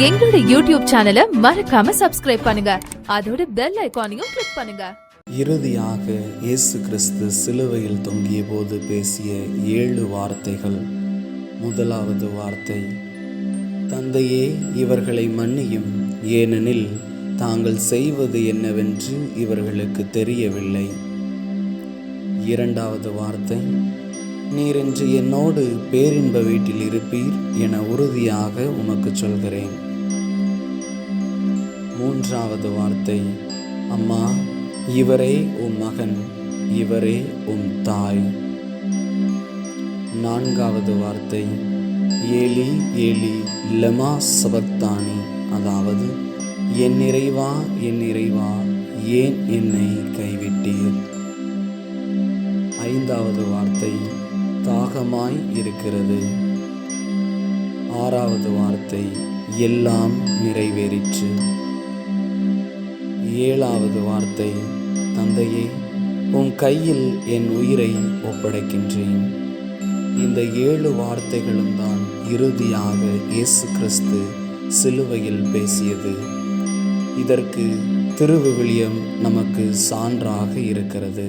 எங்களுடைய யூடியூப் சேனலை மறக்காம சப்ஸ்கிரைப் பண்ணுங்க, அதோட பெல் ஐகானையும் கிளிக் பண்ணுங்க. இறுதியாக இயேசு கிறிஸ்து சிலுவையில் தொங்கிய போது பேசிய 7 வார்த்தைகள். முதலாவது வார்த்தை, தந்தையே, இவர்களை மன்னியும், ஏனெனில் தாங்கள் செய்வது என்னவென்று இவர்களுக்கு தெரியவில்லை. இரண்டாவது வார்த்தை, நீர் இன்று என்னோடு பேரின்ப வீட்டில் இருப்பீர் என உறுதியாக உமக்கு சொல்கிறேன். மூன்றாவது வார்த்தை, அம்மா, இவரே உம் மகன், இவரே உம் தாய். நான்காவது வார்த்தை, ஏலி ஏலி லமா சபக்தானி, அதாவது என் இறைவா, என் இறைவா, ஏன் என்னை கைவிட்டீர். ஐந்தாவது வார்த்தை, தாகமாய் இருக்கிறது. ஆறாவது வார்த்தை, எல்லாம் நிறைவேறிற்று. ஏழாவது வார்த்தை, தந்தையே, உன் கையில் என் உயிரை ஒப்படைக்கின்றேன். இந்த 7 வார்த்தைகளும் தான் இறுதியாக இயேசு கிறிஸ்து சிலுவையில் பேசியது. இதற்கு திருவிவிலியம் நமக்கு சான்றாக இருக்கிறது.